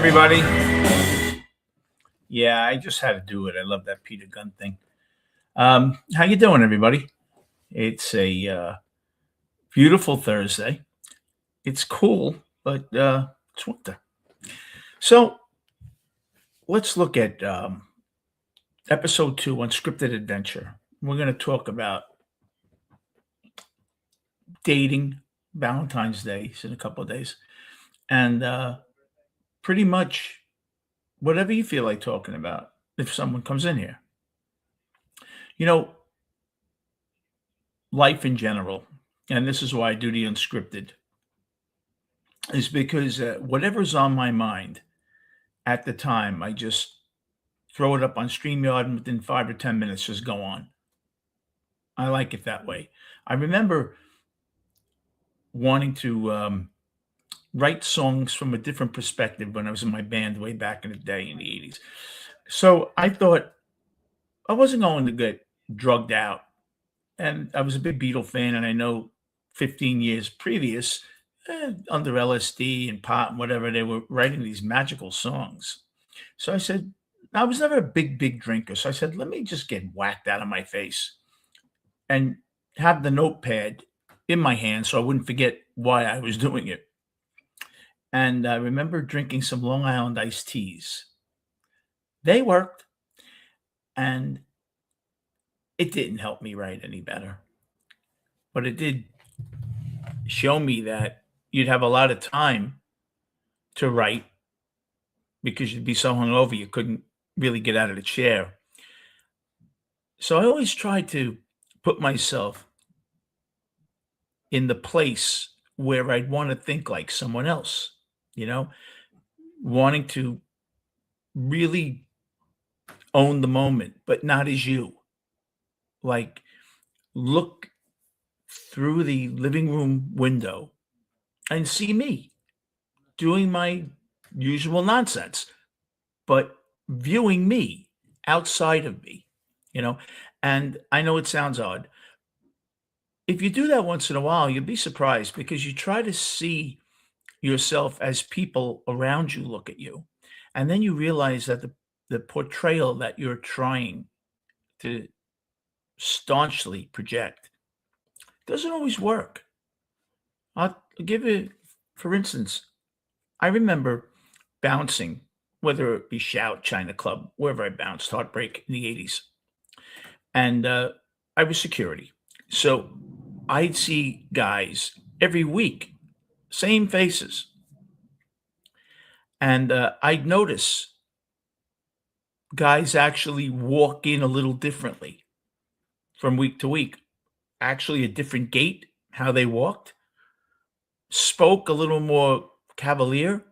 everybody. Yeah, I just had to do it. I love that Peter Gunn thing. How you doing, everybody? It's a beautiful Thursday. It's cool, but it's winter. So let's look at episode 2, Unscripted Adventure. We're going to talk about dating, Valentine's Day is in a couple of days, and pretty much whatever you feel like talking about if someone comes in here. You know, life in general, and this is why I do the unscripted, is because whatever's on my mind at the time, I just throw it up on StreamYard and within 5 or 10 minutes just go on. I like it that way. I remember wanting to write songs from a different perspective when I was in my band way back in the day in the 80s. So I thought I wasn't going to get drugged out. And I was a big Beatle fan, and I know 15 years previous, under LSD and pot and whatever, they were writing these magical songs. So I said, I was never a big drinker. So I said, let me just get whacked out of my face and have the notepad in my hand so I wouldn't forget why I was doing it. And I remember drinking some Long Island iced teas. They worked, and it didn't help me write any better. But it did show me that you'd have a lot of time to write because you'd be so hungover you couldn't really get out of the chair. So I always tried to put myself in the place where I'd want to think like someone else, wanting to really own the moment, but not as you. Like, look through the living room window and see me doing my usual nonsense, but viewing me outside of me, And I know it sounds odd. If you do that once in a while, you'll be surprised because you try to see yourself as people around you look at you. And then you realize that the portrayal that you're trying to staunchly project doesn't always work. I'll give you, for instance, I remember bouncing, whether it be Shout, China Club, wherever I bounced, Heartbreak in the 80s. And I was security. So I'd see guys every week, same faces. And I'd notice guys actually walk in a little differently from week to week. Actually, a different gait, how they walked, spoke a little more cavalier,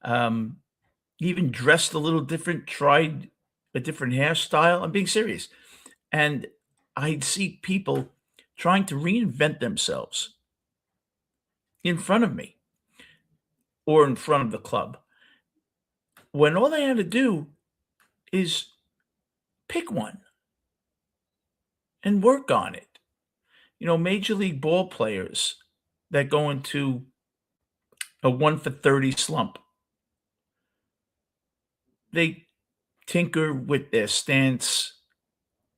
even dressed a little different, tried a different hairstyle. I'm being serious. And I'd see people trying to reinvent themselves in front of me or in front of the club, when all they had to do is pick one and work on it. Major league ball players that go into a 1 for 30 slump, they tinker with their stance.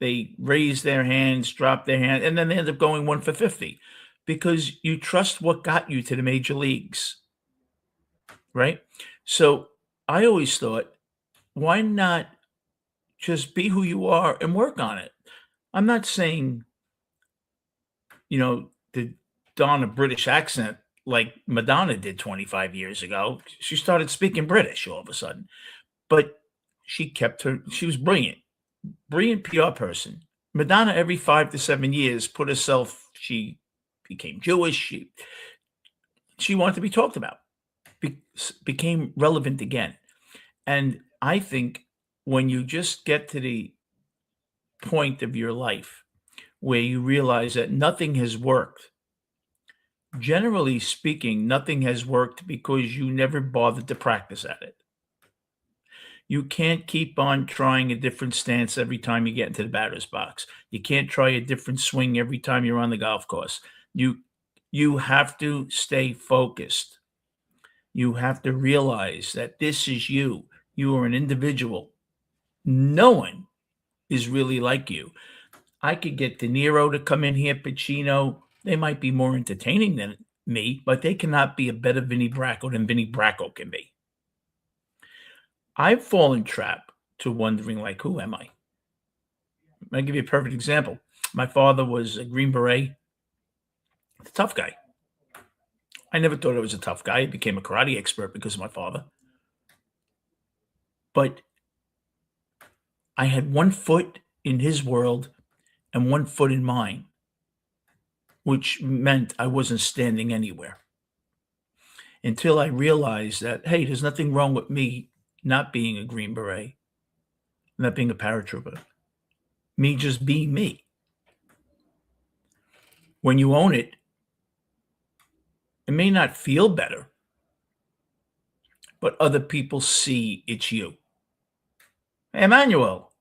They raise their hands, drop their hand, and then they end up going 1 for 50 because you trust what got you to the major leagues, right? So I always thought, why not just be who you are and work on it? I'm not saying, to don a British accent like Madonna did 25 years ago. She started speaking British all of a sudden, but she was brilliant PR person. Madonna, every 5 to 7 years, she became Jewish. She wanted to be talked about, became relevant again. And I think when you just get to the point of your life where you realize that nothing has worked, generally speaking, nothing has worked because you never bothered to practice at it. You can't keep on trying a different stance every time you get into the batter's box. You can't try a different swing every time you're on the golf course. You have to stay focused. You have to realize that this is you. You are an individual. No one is really like you. I could get De Niro to come in here, Pacino. They might be more entertaining than me, but they cannot be a better Vinnie Bracco than Vinnie Bracco can be. I've fallen trap to wondering, like, who am I? I'll give you a perfect example. My father was a Green Beret, a tough guy. I never thought I was a tough guy. I became a karate expert because of my father. But I had one foot in his world and one foot in mine, which meant I wasn't standing anywhere until I realized that, hey, there's nothing wrong with me not being a Green Beret, not being a paratrooper, me just being me. When you own it, it may not feel better, but other people see it's you. Emmanuel,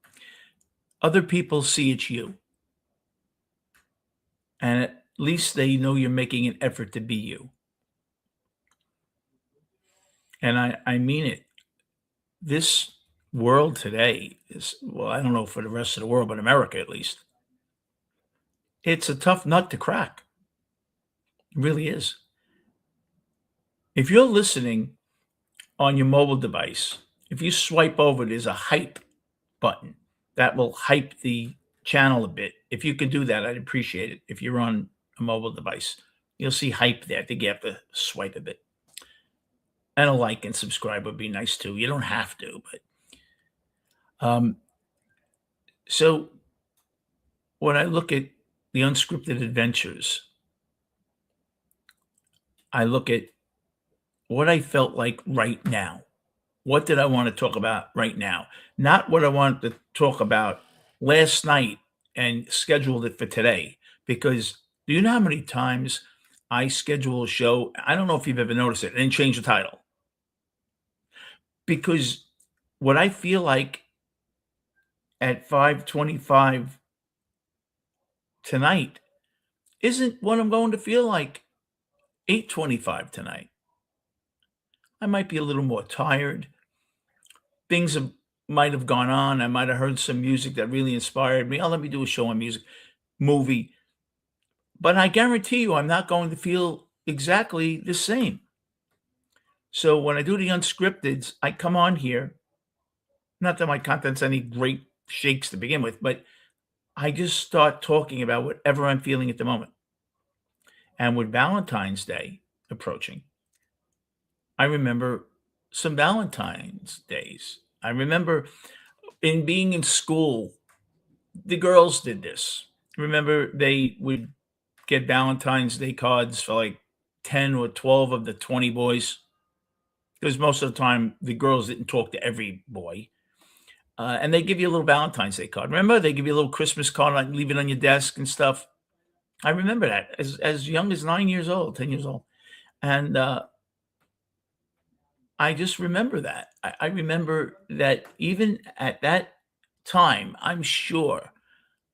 other people see it's you. And at least they know you're making an effort to be you. And I mean it. This world today is, well, I don't know for the rest of the world, but America at least, it's a tough nut to crack. It really is. If you're listening on your mobile device, if you swipe over, there's a hype button that will hype the channel a bit. If you can do that, I'd appreciate it. If you're on a mobile device, you'll see hype there. I think you have to swipe a bit. And a like and subscribe would be nice too. You don't have to, but so when I look at the unscripted adventures, I look at what I felt like right now. What did I want to talk about right now? Not what I wanted to talk about last night and scheduled it for today. Because do you know how many times I schedule a show? I don't know if you've ever noticed it, and then change the title. Because what I feel like at 5:25 tonight isn't what I'm going to feel like 8:25 tonight. I might be a little more tired. Things might have gone on. I might have heard some music that really inspired me. Oh, let me do a show on music, movie. But I guarantee you, I'm not going to feel exactly the same. So when I do the unscripted, I come on here. Not that my content's any great shakes to begin with, but I just start talking about whatever I'm feeling at the moment. And with Valentine's Day approaching, I remember some Valentine's days. I remember in being in school, the girls did this. Remember, they would get Valentine's Day cards for like 10 or 12 of the 20 boys. Because most of the time, the girls didn't talk to every boy. And they give you a little Valentine's Day card. Remember, they give you a little Christmas card, like leave it on your desk and stuff. I remember that as young as 9 years old, 10 years old. And I just remember that. I remember that even at that time, I'm sure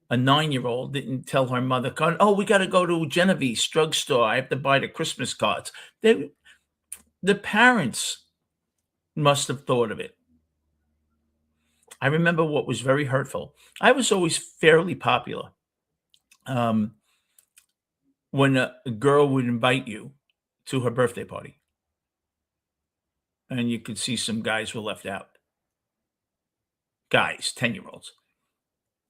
a 9-year-old didn't tell her mother, "Oh, we gotta go to Genevieve's drugstore. I have to buy the Christmas cards." The parents must have thought of it. I remember what was very hurtful. I was always fairly popular. Um, when a girl would invite you to her birthday party, and you could see some guys were left out. Guys, 10-year-olds,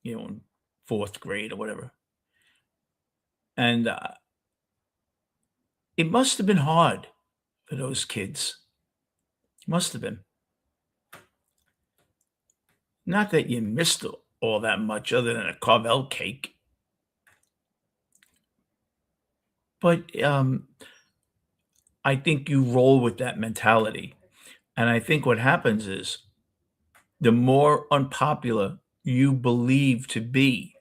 in 4th grade or whatever. And it must have been hard for those kids. Must have been. Not that you missed all that much other than a Carvel cake. But I think you roll with that mentality. And I think what happens is the more unpopular you believe to be,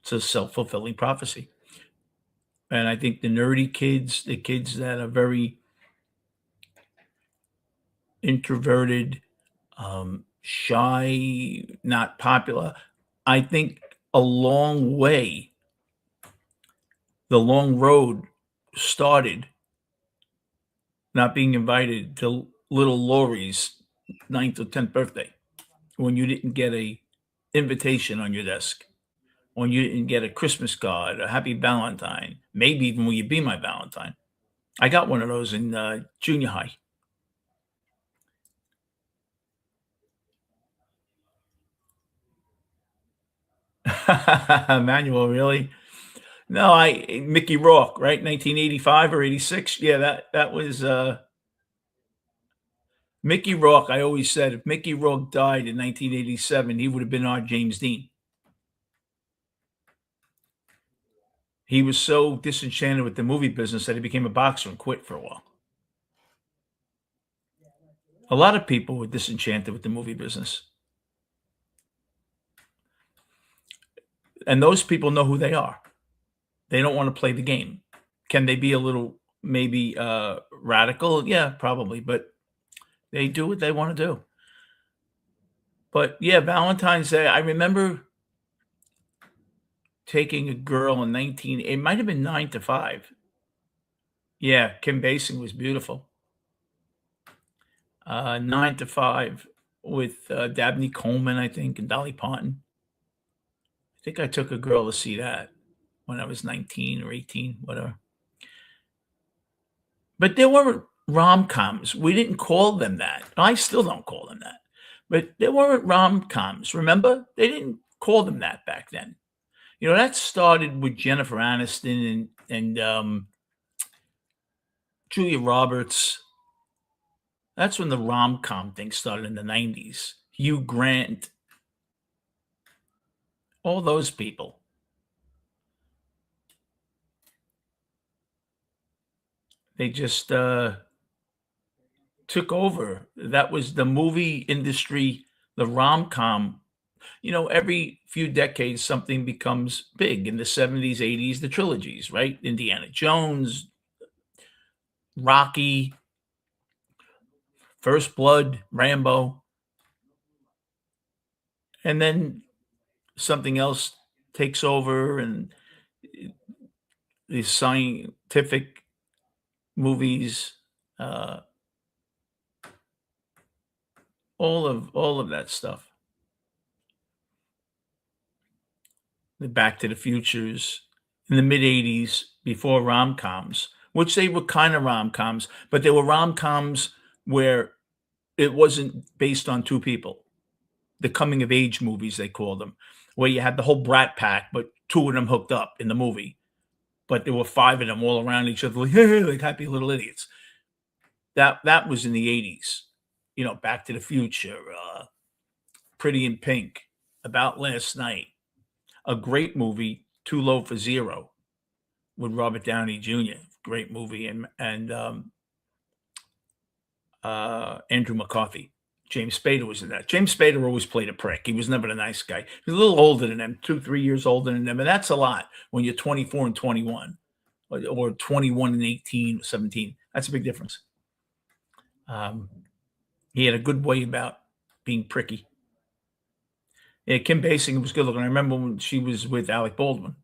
it's a self-fulfilling prophecy. And I think the nerdy kids, the kids that are very introverted, shy, not popular, I think a long way, the long road started not being invited to little Laurie's ninth or 10th birthday when you didn't get a invitation on your desk, when you didn't get a Christmas card, a happy Valentine, maybe even will you be my Valentine? I got one of those in junior high. Manual, really? No, I Mickey Rourke, right? 1985 or 86. Yeah, that was Mickey Rourke. I always said if Mickey Rourke died in 1987, he would have been our James Dean. He was so disenchanted with the movie business that he became a boxer and quit for a while. A lot of people were disenchanted with the movie business, and those people know who they are. They don't want to play the game. Can they be a little maybe radical? Yeah, probably, but they do what they want to do. But yeah, Valentine's Day, I remember taking a girl in 19 it might have been 9 to 5. Yeah, Kim Basinger was beautiful. 9 to 5 with, Dabney Coleman, I think, and Dolly Parton. I think I took a girl to see that when I was 19 or 18, whatever. But there weren't rom-coms. We didn't call them that. I still don't call them that. But there weren't rom-coms, remember? They didn't call them that back then. You know, that started with Jennifer Aniston and Julia Roberts. That's when the rom-com thing started in the 90s. Hugh Grant, all those people. They just took over. That was the movie industry, the rom-com. You know, every few decades, something becomes big. In the 70s, 80s, the trilogies, right? Indiana Jones, Rocky, First Blood, Rambo. And then something else takes over, and the scientific movies, uh, all of that stuff. The Back to the Futures in the mid '80s before rom-coms, which they were kind of rom-coms, but they were rom-coms where it wasn't based on two people. The coming of age movies they called them, where you had the whole brat pack, but two of them hooked up in the movie, but there were five of them all around each other, like, hey, like happy little idiots. That was in the '80s. You know, Back to the Future, Pretty in Pink, About Last Night, a great movie, Too Low for Zero with Robert Downey Jr. Great movie, and Andrew McCarthy. James Spader was in that. James Spader always played a prick. He was never a nice guy. He was a little older than them, 2, 3 years older than them, and that's a lot when you're 24 and 21, or 21 and 18, 17. That's a big difference. Um, he had a good way about being pricky. Yeah, Kim Basinger was good looking. I remember when she was with Alec Baldwin.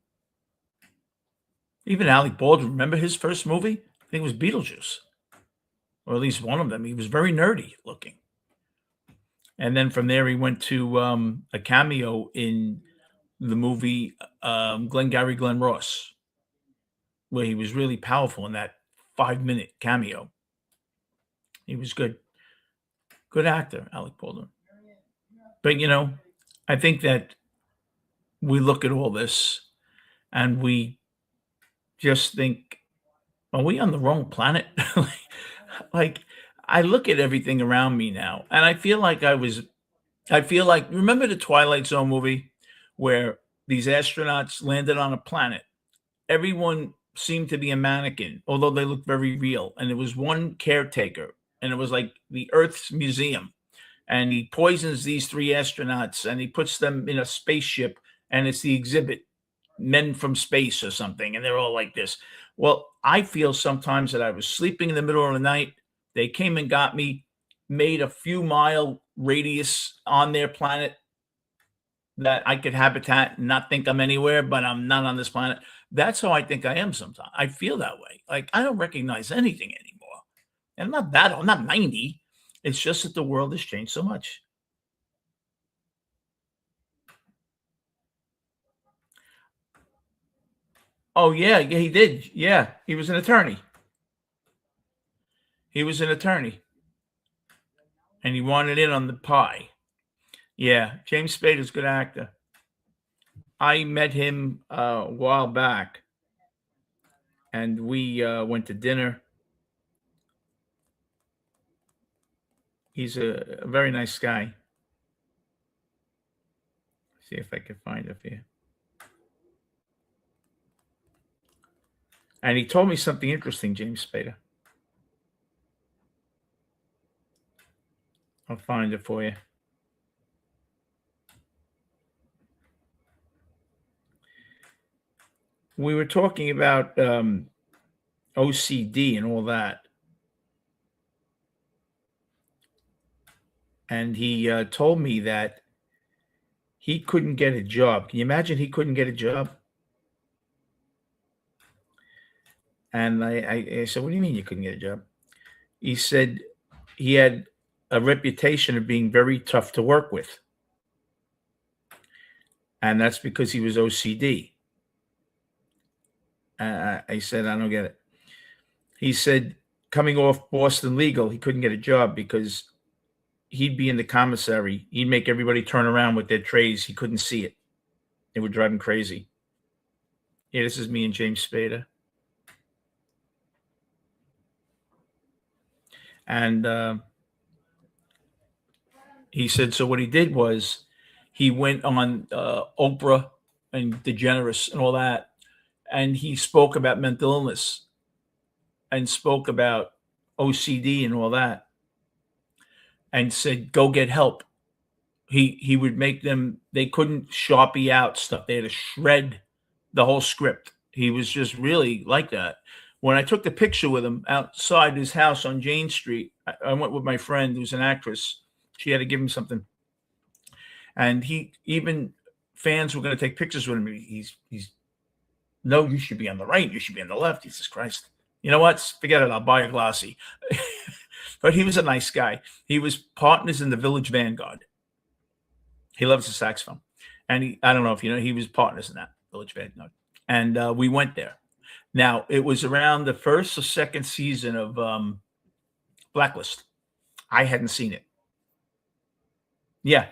Even Alec Baldwin, remember his first movie? I think it was Beetlejuice, or at least one of them. He was very nerdy looking. And then from there, he went to a cameo in the movie Glengarry Glen Ross, where he was really powerful in that 5-minute cameo. He was good. Good actor, Alec Baldwin. But, you know, I think that we look at all this and we just think, are we on the wrong planet? Like, I look at everything around me now, and I feel like, remember the Twilight Zone movie where these astronauts landed on a planet? Everyone seemed to be a mannequin, although they looked very real. And there was one caretaker, and it was like the Earth's museum. And he poisons these three astronauts and he puts them in a spaceship, and it's the exhibit, Men from Space or something. And they're all like this. Well, I feel sometimes that I was sleeping in the middle of the night. They came and got me, made a few mile radius on their planet that I could habitat and not think I'm anywhere, but I'm not on this planet. That's how I think I am sometimes. I feel that way. Like I don't recognize anything anymore. And I'm not that old, I'm not 90. It's just that the world has changed so much. Oh, yeah, yeah, he did. Yeah, he was an attorney. He was an attorney, and he wanted in on the pie. Yeah, James Spader's a good actor. I met him a while back, and we went to dinner. He's a very nice guy. See if I can find it for you. And he told me something interesting, James Spader. I'll find it for you. We were talking about OCD and all that, and he told me that he couldn't get a job. Can you imagine he couldn't get a job? And I said, "What do you mean you couldn't get a job?" He said he had a reputation of being very tough to work with, and that's because he was OCD. I said, "I don't get it." He said coming off Boston Legal, he couldn't get a job because he'd be in the commissary. He'd make everybody turn around with their trays. He couldn't see it. It would drive him crazy. Yeah, this is me and James Spader. And he said, so what he did was he went on Oprah and DeGeneres and all that, and he spoke about mental illness and spoke about OCD and all that, and said, go get help. He would make them, they couldn't Sharpie out stuff. They had to shred the whole script. He was just really like that. When I took the picture with him outside his house on Jane Street, I went with my friend who's an actress. She had to give him something. And he, even fans were going to take pictures with him. He's no, you should be on the right. You should be on the left. Jesus Christ. You know what? Forget it. I'll buy a glossy. But he was a nice guy. He was partners in the Village Vanguard. He loves the saxophone. And I don't know if you know, he was partners in that Village Vanguard. And we went there. Now, it was around the first or second season of Blacklist. I hadn't seen it. Yeah.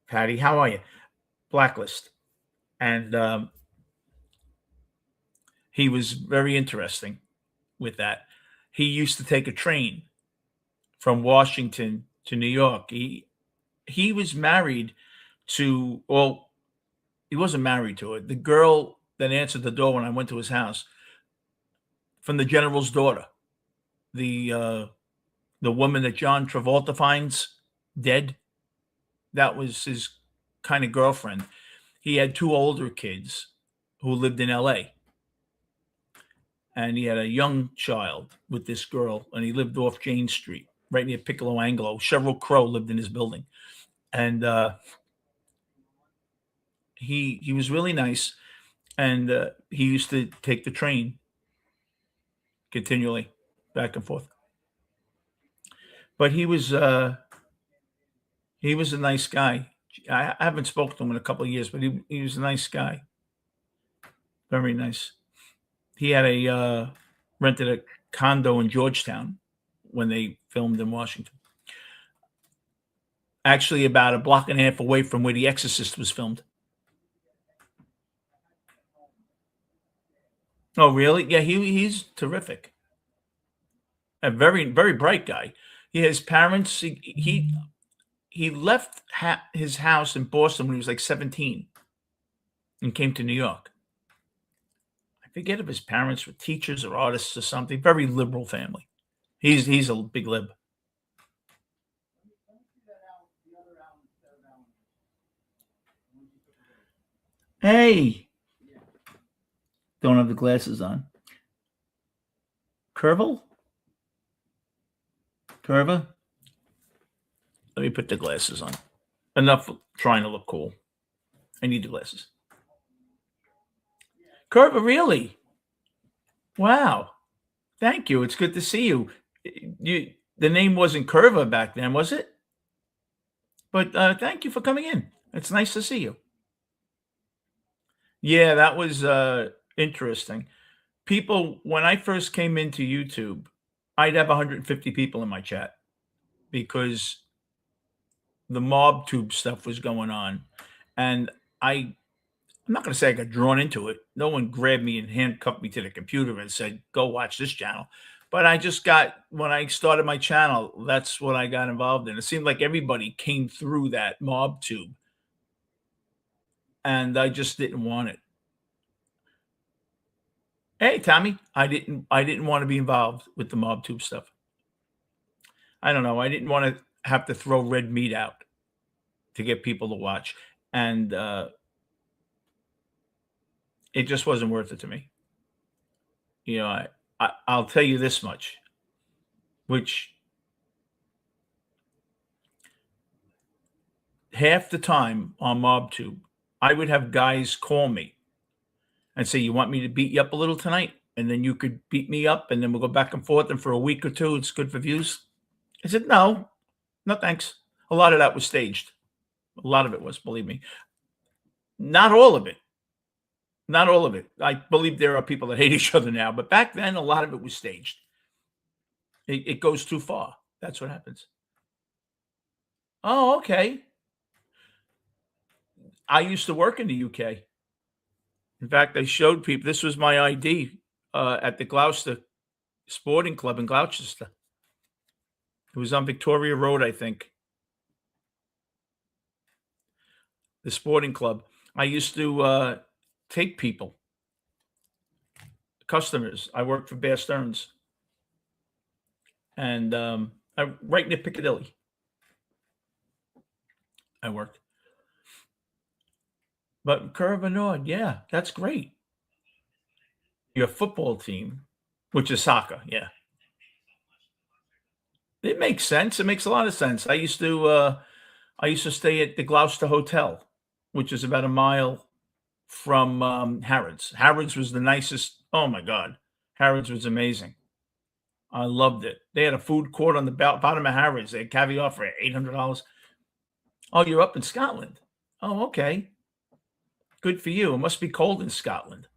Patty, how are you? Blacklist. And he was very interesting with that. He used to take a train from Washington to New York. He was married to, well, he wasn't married to it. The girl that answered the door when I went to his house, from the general's daughter, the woman that John Travolta finds dead, that was his kind of girlfriend. He had two older kids who lived in LA. And he had a young child with this girl, and he lived off Jane Street, right near Piccolo Angelo. Sheryl Crow lived in his building. And he was really nice. And he used to take the train continually back and forth. But he was a nice guy. I haven't spoken to him in a couple of years, but he was a nice guy. Very nice. He had a rented a condo in Georgetown when they filmed in Washington. Actually, about a block and a half away from where The Exorcist was filmed. Oh, really? Yeah, he's terrific. A very, very bright guy. His parents, he left his house in Boston when he was like 17 and came to New York. I forget if his parents were teachers or artists or something. Very liberal family. He's a big lib. Hey, don't have the glasses on. Curvel? Curva? Let me put the glasses on. Enough trying to look cool. I need the glasses. Curva, really? Wow. Thank you. It's good to see you. You the name wasn't Curva back then, was it? But, thank you for coming in. It's nice to see you. Yeah, that was, interesting. People when I first came into YouTube, I'd have 150 people in my chat because the mob tube stuff was going on, and I'm not gonna say I got drawn into it. No one grabbed me and handcuffed me to the computer and said, "Go watch this channel." But I just got when I started my channel, that's what I got involved in. It seemed like everybody came through that mob tube, and I just didn't want it. Hey, Tommy, I didn't wanna be involved with the mob tube stuff. I don't know, I didn't wanna have to throw red meat out to get people to watch, and, it just wasn't worth it to me. You know, I'll tell you this much, which half the time on MobTube, I would have guys call me and say, "You want me to beat you up a little tonight? And then you could beat me up, and then we'll go back and forth, and for a week or 2, it's good for views?" I said, "No. No, thanks." A lot of that was staged. A lot of it was, believe me. Not all of it. Not all of it. I believe there are people that hate each other now, but back then, a lot of it was staged. It goes too far. That's what happens. Oh, okay. I used to work in the UK. In fact, I showed people this was my ID, at the Gloucester Sporting Club in Gloucester. It was on Victoria Road, I think, the sporting club. I used to, take people, customers. I worked for Bear Stearns, and, right near Piccadilly, I worked. But Curve Nord, yeah, that's great. Your football team, which is soccer, yeah. It makes sense. It makes a lot of sense. I used to stay at the Gloucester Hotel, which is about a mile from, Harrods. Harrods was the nicest oh my god. Harrods was amazing. I loved it. They had a food court on the bottom of Harrods. They had caviar for $800. Oh, you're up in Scotland. Oh, okay. Good for you. It must be cold in Scotland.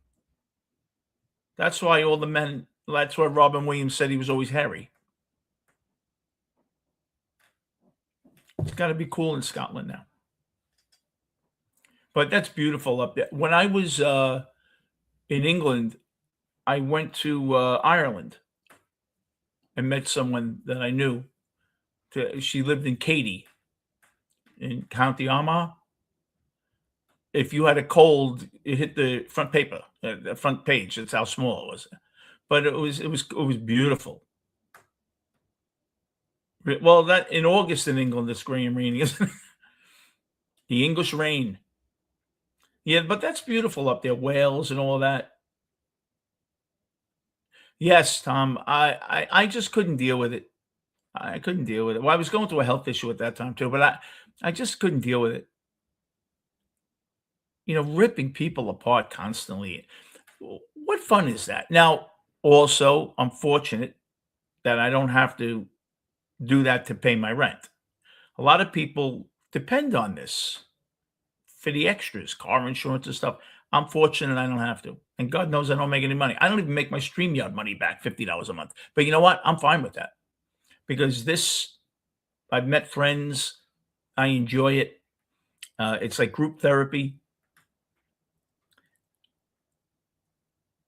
That's why Robin Williams said he was always hairy. It's gotta be cool in Scotland now. But that's beautiful up there. When I was, in England, I went to, Ireland and met someone that I knew. She lived in Katy in County Armagh. If you had a cold, it hit the front paper, the front page. That's how small it was. But it was beautiful. Well, that in August in England, it's gray and rainy, isn't it? The English rain. Yeah, but that's beautiful up there, Wales and all that. Yes, Tom. I just couldn't deal with it. I couldn't deal with it. Well, I was going through a health issue at that time too, but I just couldn't deal with it. Ripping people apart constantly. What fun is that? Now, also, I'm fortunate that I don't have to do that to pay my rent. A lot of people depend on this for the extras, car insurance and stuff. I'm fortunate I don't have to. And God knows I don't make any money. I don't even make my StreamYard money back, $50 a month. But you know what? I'm fine with that because I've met friends. I enjoy it. It's like group therapy.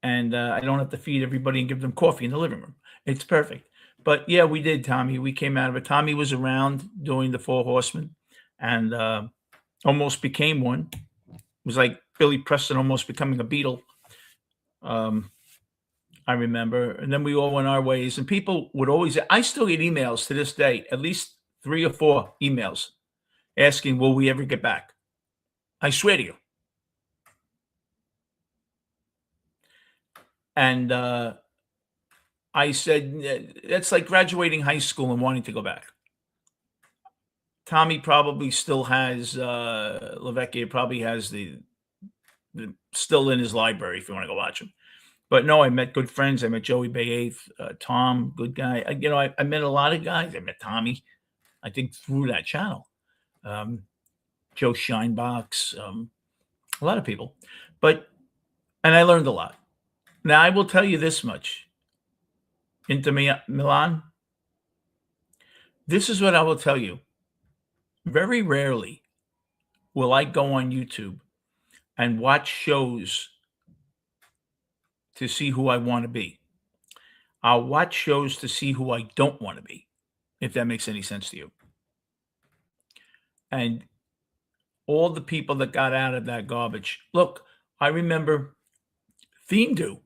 And I don't have to feed everybody and give them coffee in the living room. It's perfect. But yeah, we did, Tommy. We came out of it. Tommy was around doing the Four Horsemen and almost became one. It was like Billy Preston almost becoming a Beatle. Um, I remember. And then we all went our ways. And people would always, I still get emails to this day, at least 3 or 4 emails asking, will we ever get back? I swear to you. And I said, that's like graduating high school and wanting to go back. Tommy probably still has, Lavecchia probably has the still in his library if you want to go watch him. But no, I met good friends. I met Joey Bay Eighth, Tom, good guy. I met a lot of guys. I met Tommy, I think, through that channel. Um, Joe Shinebox, a lot of people. But and I learned a lot. Now I will tell you this much. Inter Milan, this is what I will tell you. Very rarely will I go on YouTube and watch shows to see who I want to be. I'll watch shows to see who I don't want to be, if that makes any sense to you. And all the people that got out of that garbage. Look, I remember Theme Do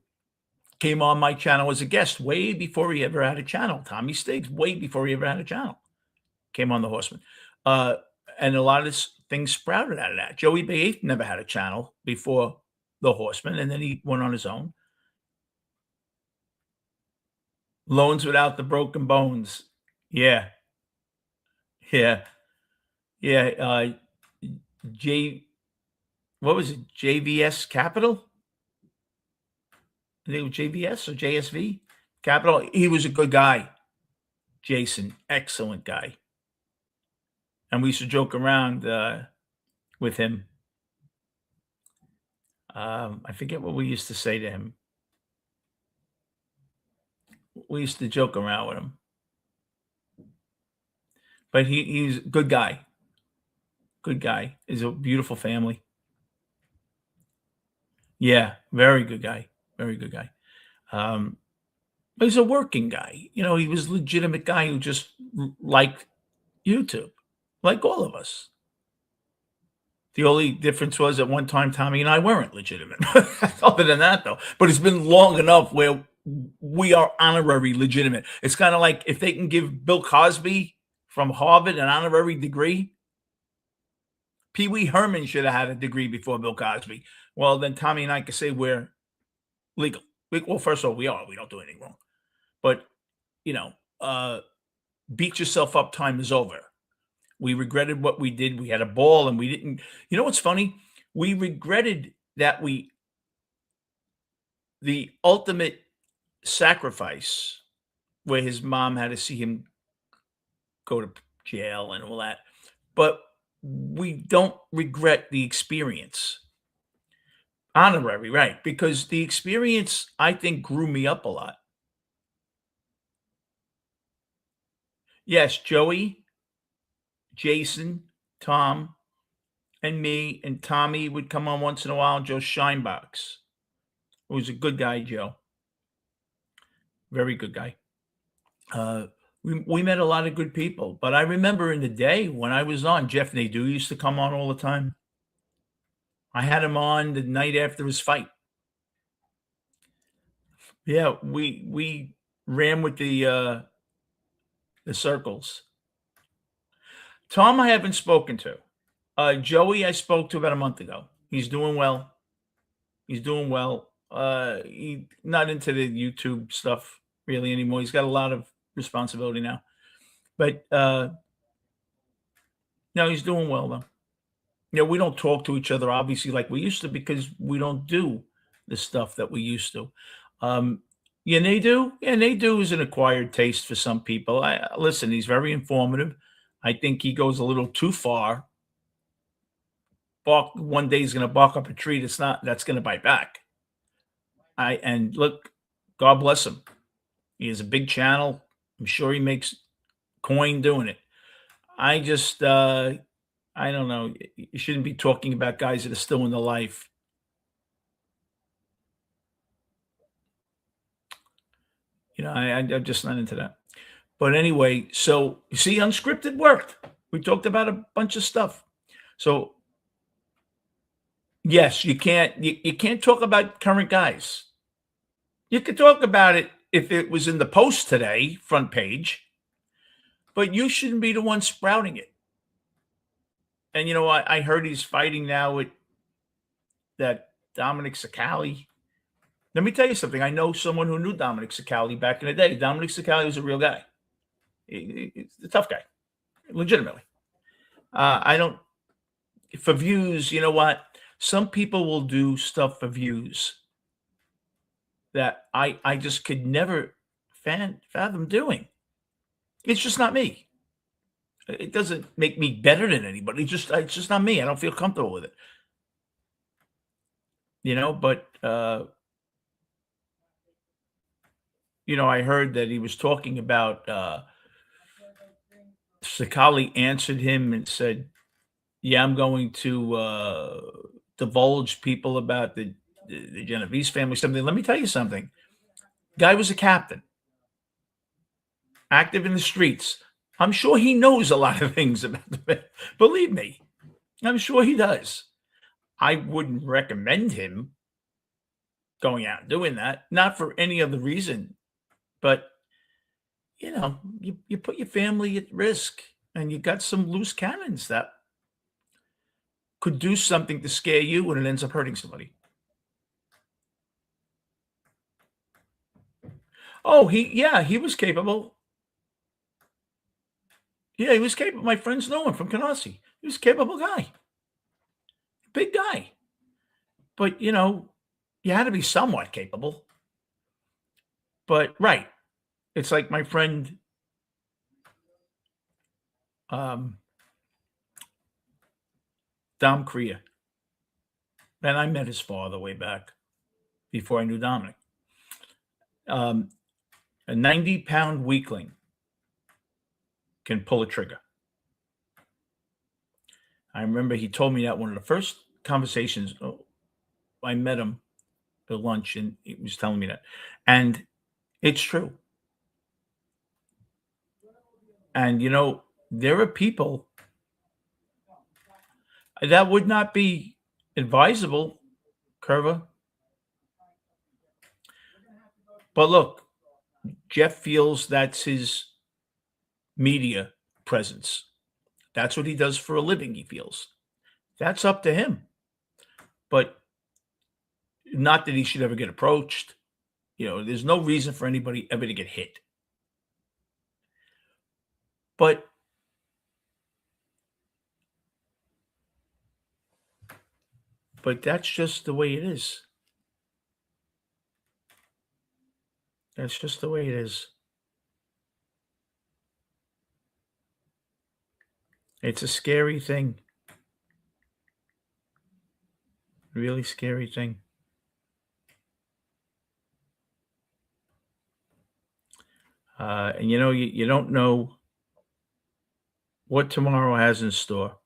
came on my channel as a guest way before he ever had a channel. Tommy Stiggs, way before he ever had a channel, came on The Horseman. Uh, and a lot of this things sprouted out of that. Joey Bay never had a channel before The Horseman, and then he went on his own. Loans Without the Broken Bones. Yeah. Yeah. Yeah. What was it? JVS Capital? I think it was JVS or JSV Capital. He was a good guy. Jason, excellent guy. And we used to joke around with him. I forget what we used to say to him. We used to joke around with him. But he's a good guy. Good guy. He's a beautiful family. Yeah, very good guy. Very good guy. But he's a working guy. He was a legitimate guy who just liked YouTube, like all of us. The only difference was at one time, Tommy and I weren't legitimate. Other than that, though. But it's been long enough where we are honorary legitimate. It's kind of like if they can give Bill Cosby from Harvard an honorary degree, Pee Wee Herman should have had a degree before Bill Cosby. Well, then Tommy and I can say we're legal. Well, first of all, we are. We don't do anything wrong. But, beat yourself up, time is over. We regretted what we did. We had a ball and we didn't. You know what's funny? We regretted that the ultimate sacrifice where his mom had to see him go to jail and all that. But we don't regret the experience. Honorary, right? Because the experience, I think, grew me up a lot. Yes, Joey, Jason, Tom, and me, and Tommy would come on once in a while. Joe Shinebox, who was a good guy, Joe. Very good guy. We met a lot of good people. But I remember in the day when I was on, Jeff Nadeau used to come on all the time. I had him on the night after his fight. Yeah, we ran with the circles. Tom, I haven't spoken to. Joey, I spoke to about a month ago. He's doing well. He's doing well. He not into the YouTube stuff really anymore. He's got a lot of responsibility now. But no, he's doing well though. We don't talk to each other obviously like we used to because we don't do the stuff that we used to. Yeah, they do. Yeah, they do is an acquired taste for some people. Listen, he's very informative. I think he goes a little too far. One day he's going to bark up a tree that's going to bite back. And look, God bless him. He has a big channel. I'm sure he makes coin doing it. I just I don't know. You shouldn't be talking about guys that are still in the life. I'm just not into that. But anyway, so you see, Unscripted worked. We talked about a bunch of stuff. So yes, you can't talk about current guys. You could talk about it if it was in the Post today, front page, but you shouldn't be the one sprouting it. And I heard he's fighting now with that Dominic Sicali. Let me tell you something. I know someone who knew Dominic Sicali back in the day. Dominic Sicali was a real guy. He's a tough guy, legitimately. I don't, for views, you know what? Some people will do stuff for views. that I just could never fathom doing. It's just not me. It doesn't make me better than anybody. It's just not me. I don't feel comfortable with it, but, I heard that he was talking about, Sakali answered him and said, "Yeah, I'm going to, divulge people about the Genovese family, something." Let me tell you something. Guy was a captain, active in the streets. I'm sure he knows a lot of things about the believe me, I'm sure he does. I wouldn't recommend him going out and doing that, not for any other reason, but, you put your family at risk, and you got some loose cannons that could do something to scare you, and it ends up hurting somebody. Oh, he was capable. Yeah, he was capable. My friends know him from Canarsie. He was a capable guy, big guy. But, you had to be somewhat capable. But right, it's like my friend, um, Dom Crea, and I met his father way back before I knew Dominic. Um, a 90-pound weakling can pull a trigger. I remember he told me that one of the first conversations. I met him at lunch, and he was telling me that, and it's true. And there are people that would not be advisable, Curva. But look, Jeff feels that's his media presence. That's what he does for a living, he feels. That's up to him. But not that he should ever get approached. There's no reason for anybody ever to get hit. But that's just the way it is. That's just the way it is. It's a scary thing. Really scary thing. And you don't know what tomorrow has in store,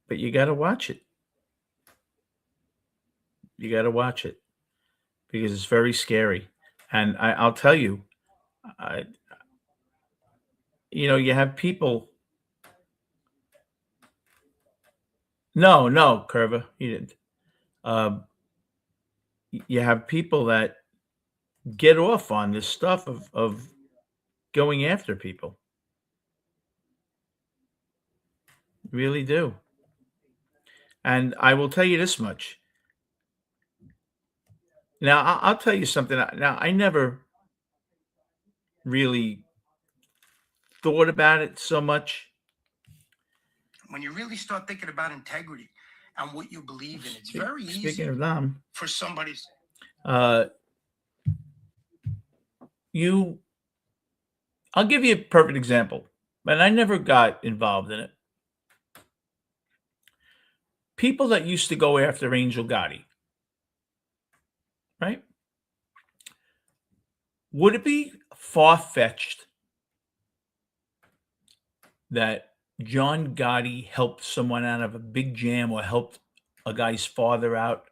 but you got to watch it. You got to watch it because it's very scary. And I'll tell you, I, you have people. No, no, Curva, you didn't. Um, you have people that get off on this stuff of going after people. Really do. And I will tell you this much. Now, I'll tell you something. Now, I never really thought about it so much. When you really start thinking about integrity and what you believe in, it's very Speaking easy of them, for somebody. I'll give you a perfect example, and I never got involved in it. People that used to go after Angel Gotti, right? Would it be far-fetched that John Gotti helped someone out of a big jam or helped a guy's father out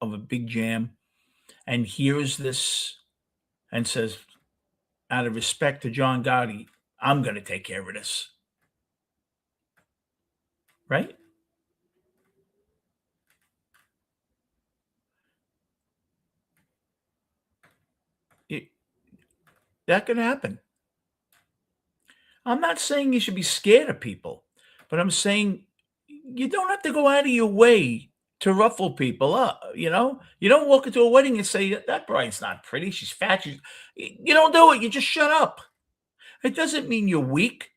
of a big jam and hears this and says, out of respect to John Gotti, I'm going to take care of this? Right? That could happen. I'm not saying you should be scared of people, but I'm saying you don't have to go out of your way to ruffle people up. You don't walk into a wedding and say that bride's not pretty. She's fat. You don't do it. You just shut up. It doesn't mean you're weak.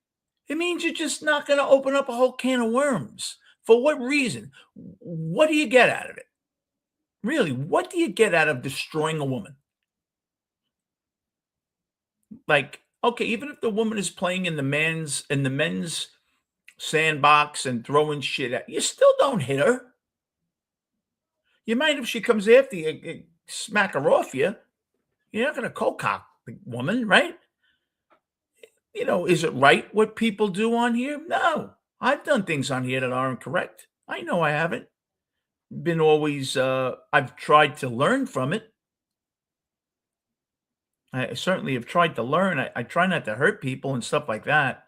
It means you're just not going to open up a whole can of worms. For what reason? What do you get out of it? Really, what do you get out of destroying a woman? Like, okay, even if the woman is playing in the men's sandbox and throwing shit at you, still don't hit her. You mind if she comes after you, smack her off you? You're not gonna cold cock the woman, right? Is it right what people do on here? No. I've done things on here that aren't correct. I know I haven't. Been always I've tried to learn from it. I certainly have tried to learn. I try not to hurt people and stuff like that.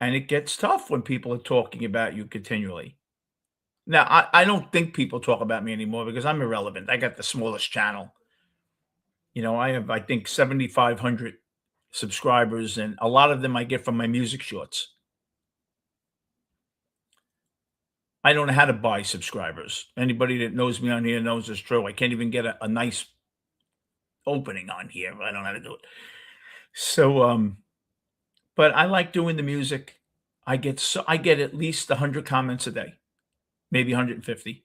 And it gets tough when people are talking about you continually. Now, I don't think people talk about me anymore because I'm irrelevant. I got the smallest channel. I have, I think, 7,500 subscribers, and a lot of them I get from my music shorts. I don't know how to buy subscribers. Anybody that knows me on here knows it's true. I can't even get a nice opening on here. I don't know how to do it. So, but I like doing the music. I get at least 100 comments a day, maybe 150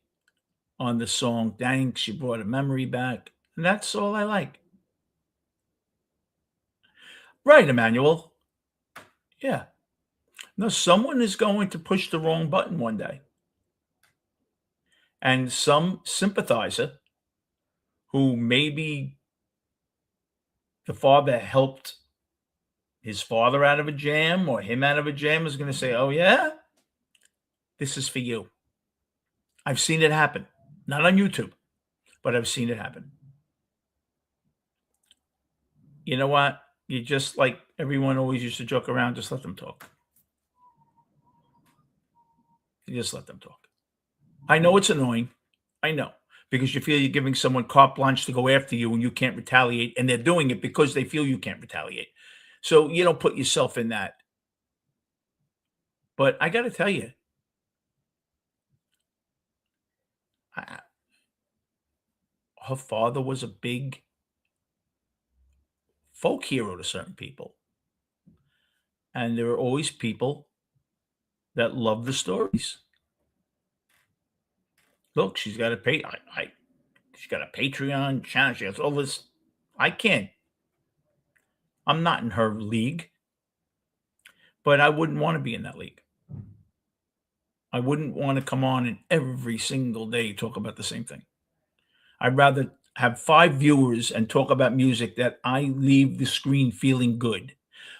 on the song. Thanks, you brought a memory back. And that's all I like. Right, Emmanuel. Yeah. No, someone is going to push the wrong button one day. And some sympathizer who maybe the father helped his father out of a jam or him out of a jam is going to say, "Oh, yeah, this is for you." I've seen it happen. Not on YouTube, but I've seen it happen. You know what? You just like everyone always used to joke around, just let them talk. You just let them talk. I know it's annoying. I know. Because you feel you're giving someone carte blanche to go after you and you can't retaliate, and they're doing it because they feel you can't retaliate. So you don't put yourself in that. But I got to tell you, I, her father was a big folk hero to certain people. And there are always people that love the stories. Look, she's got a she's got a Patreon channel. She has all this. I can't. I'm not in her league, but I wouldn't want to be in that league. I wouldn't want to come on and every single day talk about the same thing. I'd rather have 5 viewers and talk about music that I leave the screen feeling good.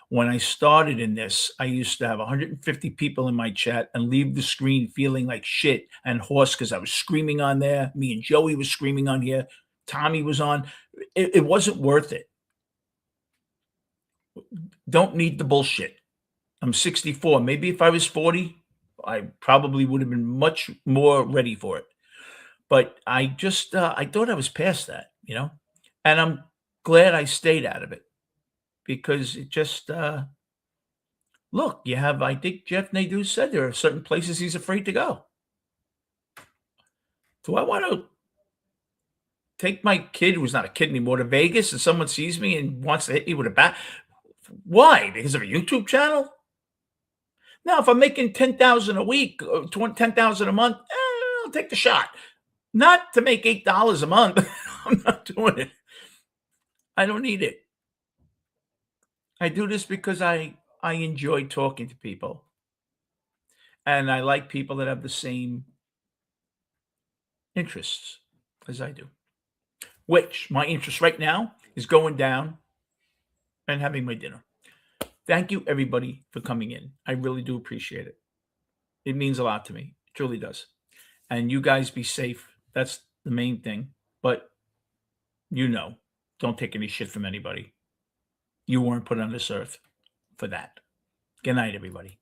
When I started in this, I used to have 150 people in my chat and leave the screen feeling like shit and hoarse because I was screaming on there. Me and Joey was screaming on here. Tommy was on. It wasn't worth it. Don't need the bullshit. I'm 64. Maybe if I was 40, I probably would have been much more ready for it. But I just, I thought I was past that. And I'm glad I stayed out of it because it just, look, I think Jeff Nadeau said there are certain places he's afraid to go. Do I want to take my kid, who's not a kid anymore, to Vegas and someone sees me and wants to hit me with a bat? Why? Because of a YouTube channel? Now, if I'm making 10,000 a week, 10,000 a month, I'll take the shot. Not to make $8 a month. I'm not doing it. I don't need it. I do this because I enjoy talking to people. And I like people that have the same interests as I do. Which my interest right now is going down and having my dinner. Thank you, everybody, for coming in. I really do appreciate it. It means a lot to me. It truly does. And you guys be safe. That's the main thing. But don't take any shit from anybody. You weren't put on this earth for that. Good night, everybody.